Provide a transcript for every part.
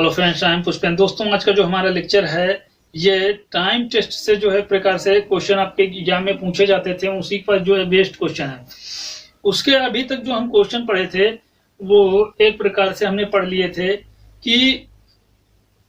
Hello friends, I am Pushpendra. दोस्तों, आज का जो हमारा लेक्चर है ये टाइम टेस्ट से जो है प्रकार से क्वेश्चन आपके एग्जाम में पूछे जाते थे, उसी पर जो है बेस्ड क्वेश्चन है। उसके अभी तक जो हम क्वेश्चन पढ़े थे वो एक प्रकार से हमने पढ़ लिए थे कि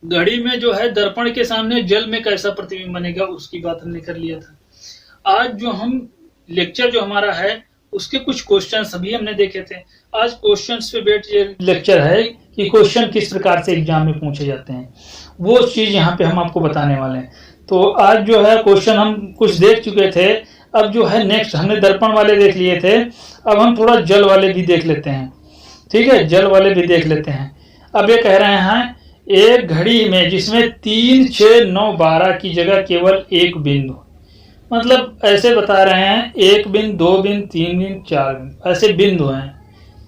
घड़ी में जो है दर्पण के सामने जल में कैसा प्रतिबिंब बनेगा, उसकी बात हमने कर लिया था। आज जो हम लेक्चर जो हमारा है उसके कुछ क्वेश्चन सभी हमने देखे थे। आज क्वेश्चंस पे बेस्ड ये लेक्चर है कि क्वेश्चन किस प्रकार से एग्जाम में पूछे जाते हैं, वो चीज यहाँ पे हम आपको बताने वाले हैं। तो आज जो है क्वेश्चन हम कुछ देख चुके थे, अब जो है नेक्स्ट हमने दर्पण वाले देख लिए थे, अब हम थोड़ा जल वाले भी देख लेते हैं। ठीक है, जल वाले भी देख लेते हैं। अब ये कह रहे हैं एक घड़ी में जिसमें 3, 6, 9, 12 की जगह केवल एक बिंदु, मतलब ऐसे बता रहे हैं 1 बिंदु, 2 बिंदु, 3 बिंदु, 4 बिंदु, ऐसे बिंदु हैं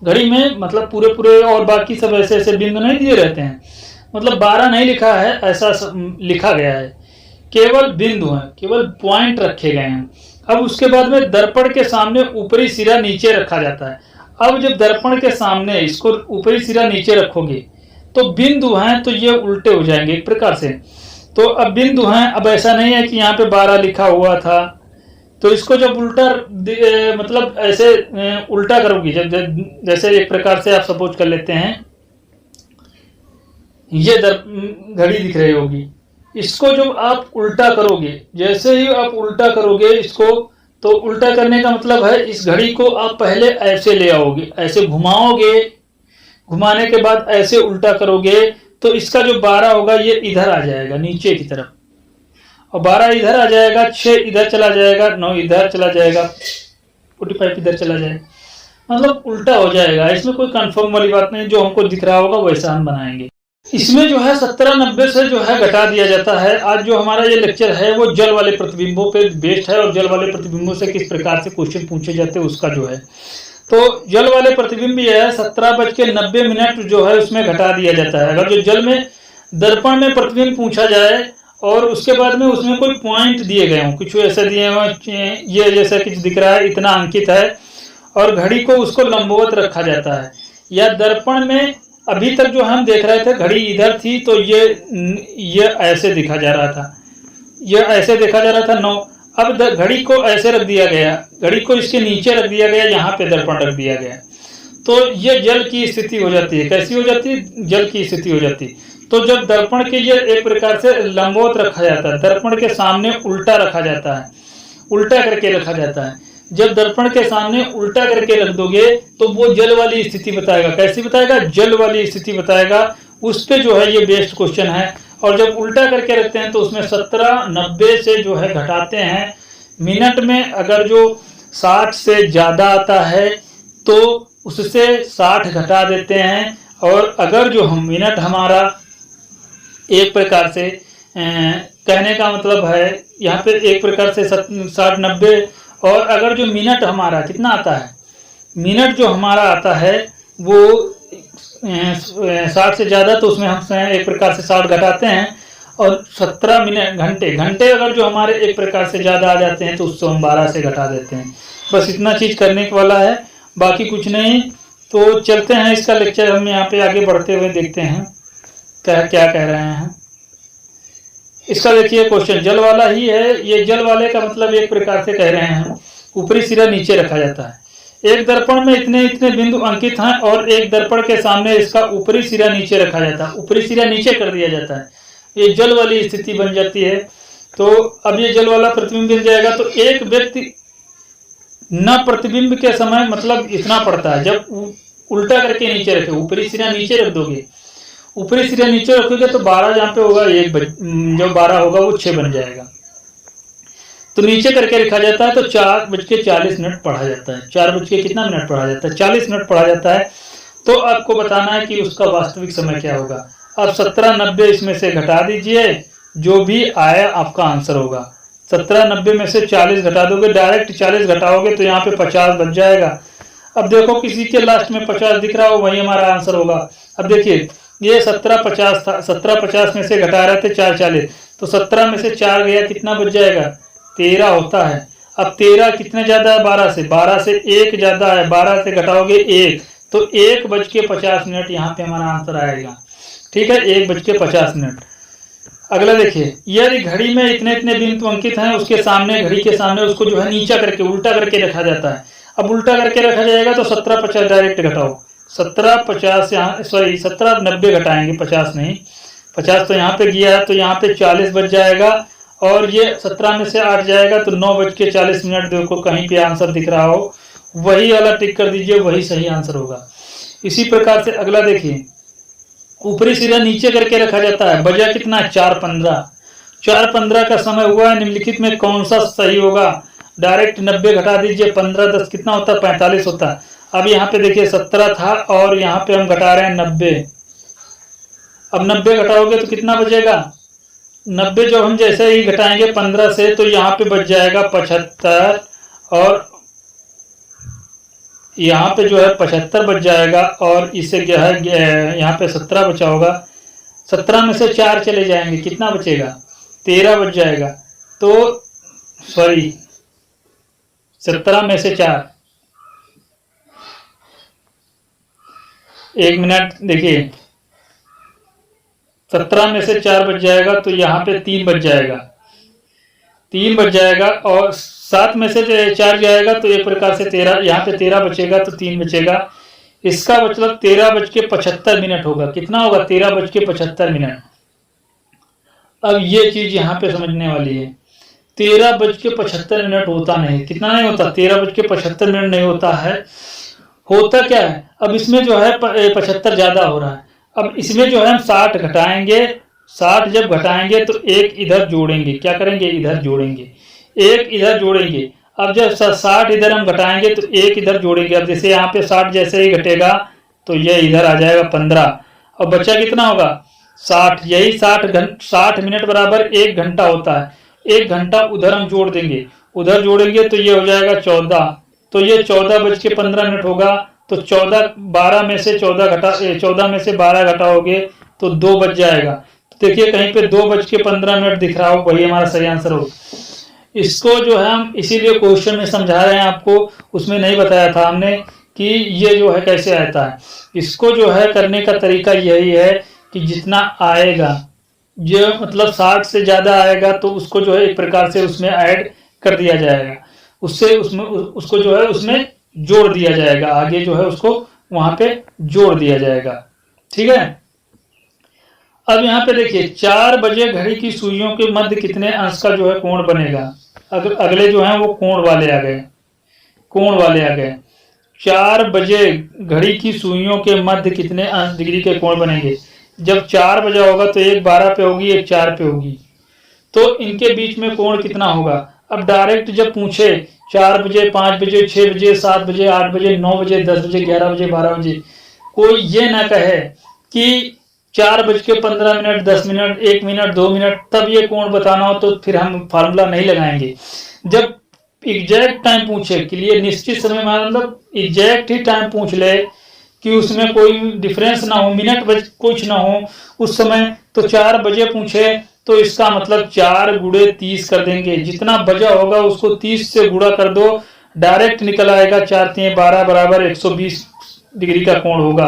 घड़ी में। मतलब पूरे और बाकी सब ऐसे ऐसे बिंदु नहीं दिए रहते हैं, मतलब 12 नहीं लिखा है, ऐसा लिखा गया है, केवल बिंदु हैं, केवल पॉइंट रखे गए हैं। अब उसके बाद में दर्पण के सामने ऊपरी सिरा नीचे रखा जाता है। अब जब दर्पण के सामने इसको ऊपरी सिरा नीचे रखोगे तो बिंदु हैं तो ये उल्टे हो जाएंगे एक प्रकार से। तो अब बिंदु हैं, अब ऐसा नहीं है कि यहाँ पे 12 लिखा हुआ था, तो इसको जब उल्टा मतलब ऐसे उल्टा करोगी, जब जैसे एक प्रकार से आप सपोज कर लेते हैं ये घड़ी दिख रही होगी, इसको जब आप उल्टा करोगे, जैसे ही आप उल्टा करोगे इसको, तो उल्टा करने का मतलब है इस घड़ी को आप पहले ऐसे ले आओगे, ऐसे घुमाओगे, घुमाने के बाद ऐसे उल्टा करोगे तो इसका जो 12 होगा ये इधर आ जाएगा नीचे की तरफ, और 12 इधर आ जाएगा, 6 इधर चला जाएगा, 9 इधर चला जाएगा, 45 इधर चला जाएगा, मतलब उल्टा हो जाएगा। इसमें कोई कंफर्म वाली बात नहीं, जो हमको दिख रहा होगा वैसा हम बनाएंगे। इसमें जो है 17, 90 से जो है घटा दिया जाता है। आज जो हमारा ये लेक्चर है वो जल वाले प्रतिबिंबों पे बेस्ड है, और जल वाले प्रतिबिंबों से किस प्रकार से क्वेश्चन पूछे जाते हैं उसका जो है। तो जल वाले प्रतिबिंब ये है 17:90 जो है उसमें घटा दिया जाता है। अगर जो जल में दर्पण में प्रतिबिंब पूछा जाए और उसके बाद में उसमें कोई पॉइंट दिए गए हों, कुछ ऐसे दिए हुए, ये जैसा कुछ दिख रहा है इतना अंकित है, और घड़ी को उसको लंबवत रखा जाता है, या दर्पण में अभी तक जो हम देख रहे थे घड़ी इधर थी तो ये ऐसे दिखा जा रहा था, ये ऐसे देखा जा रहा था 9। अब घड़ी को ऐसे रख दिया गया, घड़ी को इसके नीचे रख दिया गया, यहाँ पे दर्पण रख दिया गया, तो ये जल की स्थिति हो जाती है। कैसी हो जाती है? जल की स्थिति हो जाती है। तो जब दर्पण के ये एक प्रकार से लंबवत रखा जाता है, दर्पण के सामने उल्टा रखा जाता है, उल्टा करके रखा जाता है। जब दर्पण के सामने उल्टा करके रख दोगे तो वो जल वाली स्थिति बताएगा। कैसी बताएगा? जल वाली स्थिति बताएगा। उस पे जो है ये बेस्ड क्वेश्चन है। और जब उल्टा करके रखते हैं तो उसमें 17, 90 से जो है घटाते हैं। मिनट में अगर जो 60 से ज्यादा आता है तो उससे 60 घटा देते हैं, और अगर जो हम मिनट हमारा एक प्रकार से कहने का मतलब है यहाँ पे एक प्रकार से 60, 90, और अगर जो मिनट हमारा कितना आता है, मिनट जो हमारा आता है वो 60 से ज्यादा, तो उसमें हम एक प्रकार से 60 घटाते हैं, और 17 मिनट घंटे अगर जो हमारे एक प्रकार से ज्यादा आ जाते हैं तो उसको हम 12 से घटा देते हैं। बस इतना चीज करने वाला है, बाकी कुछ नहीं। तो चलते हैं इसका लेक्चर हम यहाँ पे आगे बढ़ते हुए देखते हैं क्या कह रहे हैं। इसका देखिए क्वेश्चन जल वाला ही है। ये जल वाले का मतलब एक प्रकार से कह रहे हैं ऊपरी सिरा नीचे रखा जाता है। एक दर्पण में इतने बिंदु अंकित हैं, और एक दर्पण के सामने इसका ऊपरी सिरा नीचे रखा जाता है, ऊपरी सिरा नीचे कर दिया जाता है। ये जल वाली स्थिति बन जाती है। तो अब ये जल वाला प्रतिबिंब बन जाएगा। तो एक व्यक्ति न प्रतिबिंब के समय मतलब इतना पड़ता है, जब उल्टा करके नीचे रखे, ऊपरी सिरा नीचे रख दोगे, ऊपरी सिरा नीचे रखोगे तो 12 जहाँ पे होगा जो 12 होगा वो 6 बन जाएगा। तो नीचे करके लिखा जाता है। तो 4:40 पढ़ा जाता है। 4 कितना मिनट पढ़ा जाता है? 40 मिनट पढ़ा जाता है। तो आपको बताना है कि उसका वास्तविक समय क्या होगा। अब 17, 90 इसमें से घटा दीजिए, जो भी आया आपका आंसर होगा। 17, 90 में से 40 घटा दोगे, डायरेक्ट 40 घटाओगे तो यहाँ पे 50 बच जाएगा। अब देखो किसी के लास्ट में 50 दिख रहा हो, वही हमारा आंसर होगा। अब देखिए ये 17, 50 था, 17, 50 में से घटा रहे थे 4, 40, तो 17 में से 4 गया, कितना बच जाएगा? 13 होता है। अब 13 कितने ज्यादा है? 12 से 1 ज्यादा है, 12 से घटाओगे 1, तो 1:50 यहाँ पे हमारा आंसर आएगा। ठीक है, 1:50। अगला देखिए, यदि घड़ी में इतने इतने बिंदु अंकित हैं, उसके सामने, घड़ी के सामने उसको जो है नीचा करके, उल्टा करके रखा जाता है। अब उल्टा करके रखा जाएगा तो 17:50 डायरेक्ट घटाओ, 17:50 यहाँ, सॉरी 17:90 घटाएंगे, 50 नहीं, 50 तो यहाँ पे गया है, तो यहाँ पे 40 बच जाएगा, और ये 17 में से 8 जाएगा तो 9:40। देखो कहीं पे आंसर दिख रहा हो, वही वाला टिक कर दीजिए, वही सही आंसर होगा। इसी प्रकार से अगला देखिए, ऊपरी सिरा नीचे करके रखा जाता है, बजा कितना, 4:15। 4:15 का समय हुआ है, निम्नलिखित में कौन सा सही होगा? डायरेक्ट 90 घटा दीजिए, 15×10 कितना होता है, 45 होता है। अब यहाँ पे देखिए 17 था और यहाँ पे हम घटा रहे हैं 90। अब 90 घटाओगे तो कितना बचेगा? 90 जब हम जैसे ही घटाएंगे 15 से, तो यहाँ पे बच जाएगा 75, और यहाँ पे जो है 75 बच जाएगा, और इससे क्या है, यहाँ पे 17 बचा होगा। 17 में से 4 चले जाएंगे, कितना बचेगा? 13 बच जाएगा। तो सॉरी, 17 में से 4, 1 मिनट देखिए, 17 में से 4 बच जाएगा, तो यहाँ पे 3 बच जाएगा, 3 बच जाएगा, और 7 में से 4 जाएगा तो एक प्रकार से 13, यहाँ पे 13 बचेगा, तो 3 बचेगा। इसका मतलब 13:75 होगा। कितना होगा? 13:75। अब ये चीज यहाँ पे समझने वाली है, 13:75 होता नहीं, कितना नहीं होता, 13:75 नहीं होता है। होता क्या है, अब इसमें जो है 75 ज्यादा हो रहा है। अब इसमें जो है हम 60 घटाएंगे, 60 जब घटाएंगे तो एक इधर जोड़ेंगे, क्या करेंगे, इधर जोड़ेंगे, एक इधर जोड़ेंगे। अब जब 60 इधर हम घटाएंगे तो एक इधर जोड़ेंगे। अब जैसे यहाँ पे 60 जैसे ही घटेगा तो ये इधर आ जाएगा 15, और बच्चा कितना होगा, 60। यही 60 मिनट बराबर 1 घंटा होता है। 1 घंटा उधर हम जोड़ देंगे, उधर जोड़ेंगे तो ये हो जाएगा 14, तो ये 14:15 होगा। तो 12 में से 12 घटाओगे तो 2 बच जाएगा। तो देखिए कहीं पे 2:15 दिख रहा हो, वही हमारा सही आंसर हो। इसको जो है हम इसीलिए क्वेश्चन में समझा रहे हैं आपको, उसमें नहीं बताया था हमने कि ये जो है कैसे आता है। इसको जो है करने का तरीका यही है कि जितना आएगा, जो मतलब 60 से ज्यादा आएगा तो उसको जो है एक प्रकार से उसमें ऐड कर दिया जाएगा, उससे उसमें उसको जो है उसमें जोड़ दिया जाएगा, आगे जो है उसको वहां पे जोड़ दिया जाएगा। ठीक है। अब यहाँ पे देखिए 4 बजे घड़ी की सुइयों के मध्य कितने अंश का जो है कोण बनेगा। अगले जो है वो कोण वाले आ गए, कोण वाले आ गए। 4 बजे घड़ी की सुइयों के मध्य कितने अंश डिग्री के कोण बनेंगे। जब 4 बजा होगा तो एक 12 पे होगी, एक 4 पे होगी, तो इनके बीच में कोण कितना होगा। अब डायरेक्ट जब पूछे 4 बजे, 5 बजे, 6 बजे, 7 बजे, 8 बजे, 9 बजे, 10 बजे, 11 बजे, 12 बजे, कोई ये ना कहे कि 4:15, 10 मिनट, 1 मिनट, 2 मिनट, तब ये कोण बताना हो, तो फिर हम फार्मूला नहीं लगाएंगे। जब एग्जैक्ट टाइम पूछे, क्लियर निश्चित समय, मतलब एग्जैक्ट ही टाइम पूछ ले कि उसमें कोई डिफरेंस ना हो, मिनट बज कुछ ना हो उस समय, तो 4 बजे पूछे तो इसका मतलब 4 × 30 कर देंगे। जितना बजा होगा उसको 30 से गुणा कर दो, डायरेक्ट निकल आएगा 4 × 3 = 12 बराबर 120 डिग्री का कोण होगा।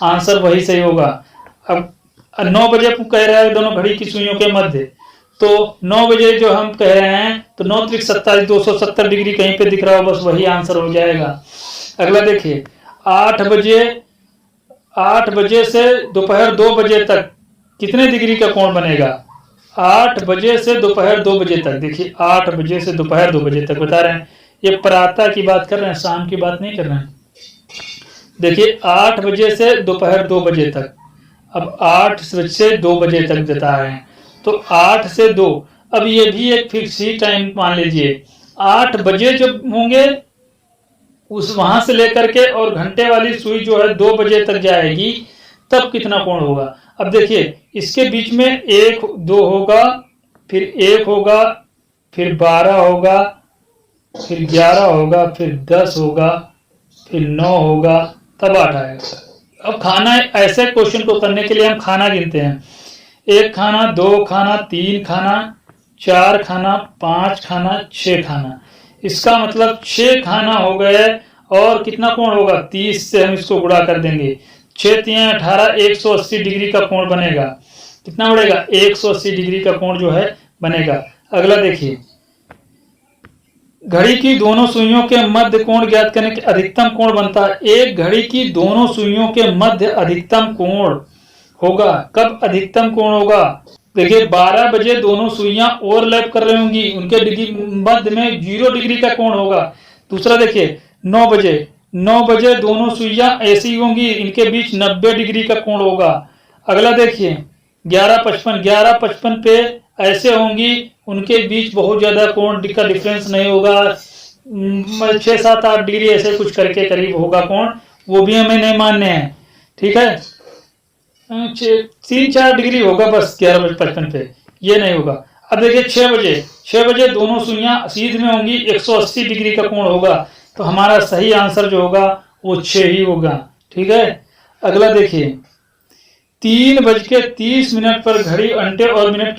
आंसर वही सही होगा। अब 9 बजे कह रहा है दोनों घड़ी की सुइयों के मध्य, तो 9 बजे जो हम कह रहे हैं तो 9 × 3 = 27, 270 डिग्री कहीं पे दिख रहा हो, बस वही आंसर हो जाएगा। अगला देखिए 8 बजे से दोपहर 2 बजे तक कितने डिग्री का कोण बनेगा। 8 बजे से दोपहर 2 बजे तक, देखिए 8 बजे से दोपहर 2 बजे तक बता रहे हैं, ये प्रातः की बात कर रहे हैं, शाम की बात नहीं कर रहे हैं। देखिए 8 बजे से दोपहर 2 बजे तक, अब 8 से 2 बजे तक बता रहे हैं, तो 8 से 2, अब ये भी एक फिक्स ही टाइम मान लीजिए। 8 बजे जब होंगे उस वहां से लेकर के और घंटे वाली सुई जो है 2 बजे तक जाएगी, तब कितना कोण होगा। अब देखिए इसके बीच में 1 2 होगा, फिर 1 होगा, फिर 12 होगा, फिर 11 होगा, फिर 10 होगा, फिर 9 होगा, तब 8 आएगा। अब खाना, ऐसे क्वेश्चन को करने के लिए हम खाना गिनते हैं, 1 खाना, 2 खाना, 3 खाना, 4 खाना, 5 खाना, 6 खाना। इसका मतलब 6 खाना हो गए, और कितना कोण होगा, 30 से हम इसको गुणा कर देंगे। 6 3 18, 180 डिग्री का कोण बनेगा। कितना बढ़ेगा? 180 डिग्री का कोण जो है बनेगा। अगला देखिए, घड़ी की दोनों सुइयों के मध्य कोण ज्ञात करने के अधिकतम कोण बनता है। एक घड़ी की दोनों सुइयों के मध्य अधिकतम कोण होगा। कब अधिकतम कोण होगा? देखिए 12 बजे दोनों सुइयां ओवरलैप कर रही होंगी, उनके मध्य में 0 डिग्री का कोण होगा। दूसरा देखिए 9 बजे दोनों सुइयां ऐसी होंगी, इनके बीच 90 डिग्री का कोण होगा। अगला देखिए 11:55 पे ऐसे होंगी, उनके बीच बहुत ज्यादा कोण का डिफरेंस नहीं होगा, 6-7-8 डिग्री ऐसे कुछ करके करीब होगा कोण, वो भी हमें नहीं मानने हैं। ठीक है, 3-4 डिग्री होगा बस 11:55 पे, ये नहीं होगा। अब देखिए 6 बजे दोनों सुइयां सीध में होंगी, 180 डिग्री का कोण होगा। तो हमारा सही आंसर जो होगा वो 6 ही होगा। ठीक है, अगला देखिए 3:30 पर घड़ी घंटे और मिनट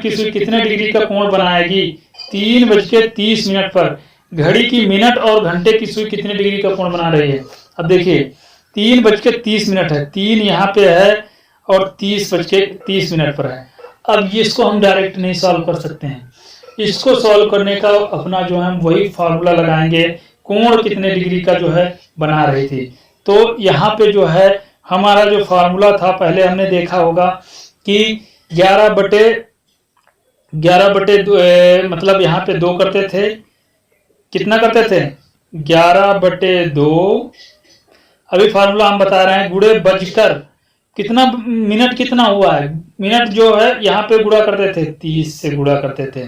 की सुई कितने डिग्री का कोण बनाएगी? 3:30 पर घड़ी की मिनट और घंटे की सुई कितने डिग्री का कोण बना रही है? अब देखिए 3:30 है, 3 यहाँ पे है और 3:30 पर है। अब ये इसको हम डायरेक्ट नहीं सॉल्व कर सकते हैं, इसको सॉल्व करने का अपना जो है वही फार्मूला लगाएंगे, कोण कितने डिग्री का जो है बना रही थी। तो यहाँ पे जो है हमारा जो फार्मूला था, पहले हमने देखा होगा कि 11/2 मतलब यहाँ पे 2 करते थे, कितना करते थे? 11/2। अभी फार्मूला हम बता रहे हैं, गुणे बजकर कितना मिनट कितना हुआ है, मिनट जो है यहाँ पे गुणा करते थे, 30 से गुणा करते थे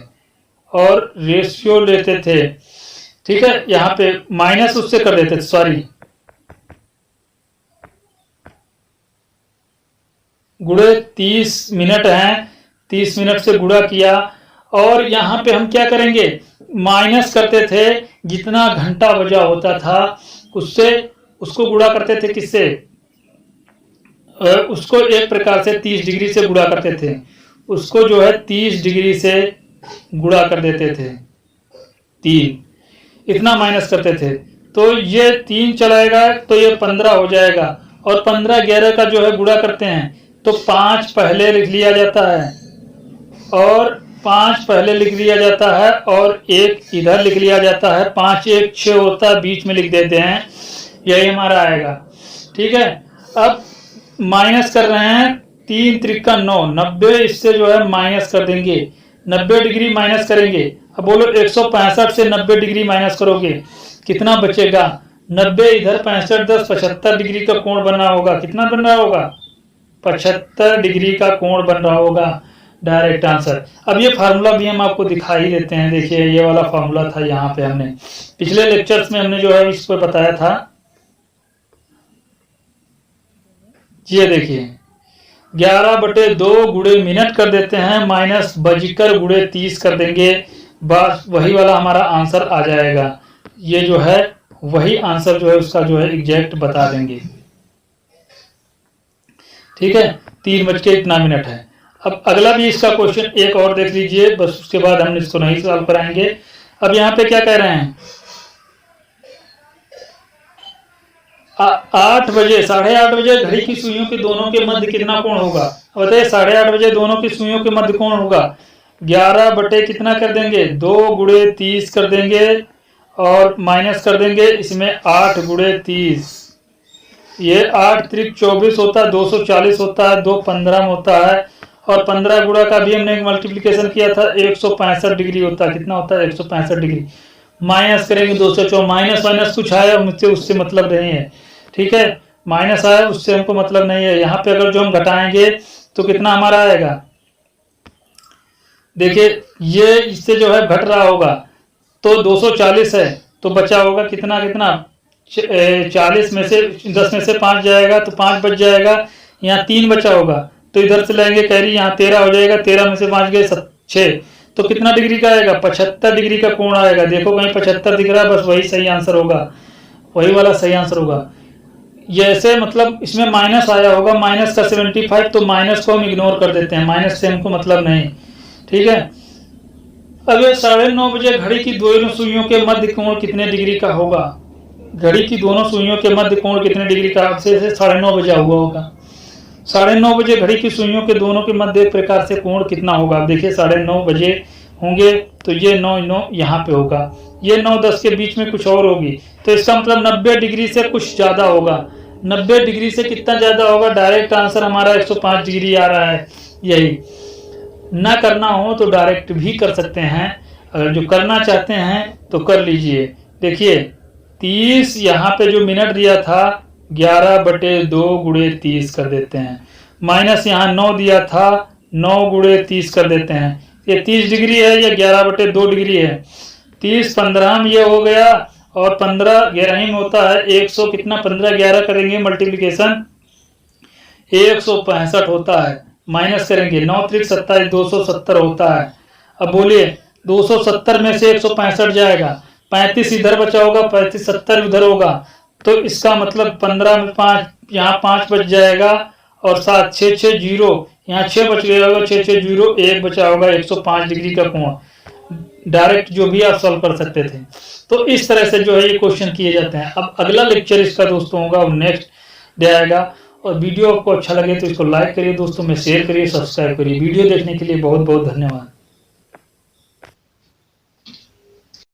और रेशियो लेते थे। ठीक है, यहाँ पे माइनस उससे कर देते थे, सॉरी, गुणे 30 मिनट हैं, 30 मिनट से गुणा किया और यहाँ पे हम क्या करेंगे? माइनस करते थे, जितना घंटा बजा होता था उससे उसको गुणा करते थे, किससे? उसको एक प्रकार से 30 डिग्री से गुणा करते थे, उसको जो है 30 डिग्री से गुणा कर देते थे, 3 इतना माइनस करते थे। तो ये 3 चलाएगा तो ये 15 हो जाएगा और 15 11 का जो है गुणा करते हैं तो 5 पहले लिख लिया जाता है और 5 पहले लिख लिया जाता है और 1 इधर लिख लिया जाता है, 5 1 6 होता है, बीच में लिख देते हैं, यही हमारा आएगा। ठीक है, अब माइनस कर रहे हैं, 3 त्रिका 9, 90 इससे जो है माइनस कर देंगे, 90 डिग्री माइनस करेंगे। अब बोलो 165 से 90 डिग्री माइनस करोगे कितना बचेगा? 90 इधर 65 10 75 डिग्री का कोण बन रहा होगा। कितना बन रहा होगा? 75 डिग्री का कोण बन रहा होगा, डायरेक्ट आंसर। अब ये फार्मूला भी हम आपको दिखाई देते हैं, देखिए ये वाला फार्मूला था, यहाँ पे हमने पिछले लेक्चर्स में हमने जो है इसको बताया था। ये देखिए 11/2 गुणे मिनट कर देते हैं, माइनस बजकर गुणे 30 कर देंगे, बस वही वाला हमारा आंसर आ जाएगा। ये जो है वही आंसर जो है उसका जो है एग्जैक्ट बता देंगे। ठीक है, 3:00 है। अब अगला भी इसका क्वेश्चन एक और देख लीजिए, बस उसके बाद हम इसको नहीं सॉल्व कराएंगे। अब यहाँ पे क्या कह रहे हैं? 8 बजे 8:30 बजे घड़ी की सुइयों के दोनों के मध्य कितना कोण होगा? बताइए 8:30 बजे दोनों की सुइयों के मध्य कोण होगा 11 कितना कर देंगे? 2 गुणे 30 कर देंगे और माइनस कर देंगे इसमें 8 गुणे 30, ये 8 त्रिक 24 होता है, 240 होता है, 2 15 में होता है और 15 गुणा का भी हमने मल्टीप्लिकेशन किया था, 165 डिग्री होता है। कितना होता है? 165 डिग्री। माइनस करेंगे 204, माइनस माइनस कुछ आया मुझसे उससे मतलब नहीं है। ठीक है, माइनस आया उससे हमको मतलब नहीं है। यहाँ पे अगर जो हम घटाएंगे तो कितना हमारा आएगा? देखिए ये इससे जो है घट रहा होगा तो 240 है तो बचा होगा कितना 40 में से 10 में से 5 जाएगा तो 5 बच जाएगा, यहाँ 3 बचा होगा तो इधर से लेंगे कैरी, यहाँ 13 हो जाएगा, 13 में से 5 गए 6, तो कितना डिग्री का आएगा? 75 डिग्री का कोण आएगा। देखो कहीं 75 दिख रहा है, बस वही सही आंसर होगा, वही वाला सही आंसर होगा। ये ऐसे मतलब इसमें माइनस आया होगा, माइनस का 75, तो माइनस को हम इग्नोर कर देते हैं, माइनस से हमको मतलब नहीं। ठीक है, अब 9:30 बजे घड़ी की दोनों सुइयों के मध्य कोण कितने डिग्री का होगा? घड़ी की दोनों सुइयों के मध्य कोण कितने डिग्री का, आपसे 9:30 बजा हुआ होगा। 9:30 बजे घड़ी की सुइयों के दोनों के मध्य एक प्रकार से कोण कितना होगा। आप देखिए 9:30 बजे होंगे तो ये 9 यहाँ पे होगा, ये 9:10 के बीच में कुछ और होगी, तो इसका मतलब 90 डिग्री से कुछ ज़्यादा होगा। 90 डिग्री से कितना ज़्यादा होगा, डायरेक्ट आंसर हमारा 105 डिग्री आ रहा है। यही ना करना हो तो डायरेक्ट भी कर सकते हैं, अगर जो करना चाहते हैं तो कर लीजिए। देखिए 30 यहाँ पे जो मिनट दिया था 11/2 गुणे 30 कर देते हैं, माइनस यहाँ 9 दिया था 9 गुणे 30 कर देते हैं। ये 30 डिग्री है या 11/2 डिग्री है। 30 15 में ये हो गया और 15 11 में होता है 100, कितना 15 11 करेंगे मल्टीप्लिकेशन 165 होता है, माइनस करेंगे 9 3 27 270 होता है। अब बोलिए 270 में से 165 जाएगा, 35 इधर बचा होगा, 35 70 उधर होगा, तो इसका मतलब 15 में 5 यहाँ 5 बच जाएगा और 7 6 6 0 यहाँ 6 बच गया होगा, 6 6 0 1 बचा होगा, 105 डिग्री का कोण। डायरेक्ट जो भी आप सॉल्व कर सकते थे। तो इस तरह से जो है ये क्वेश्चन किए जाते हैं। अब अगला लेक्चर इसका दोस्तों होगा वो नेक्स्ट डे आएगा। और वीडियो आपको अच्छा लगे तो इसको लाइक करिए दोस्तों में, शेयर करिए, सब्सक्राइब करिए। वीडियो देखने के लिए बहुत बहुत धन्यवाद।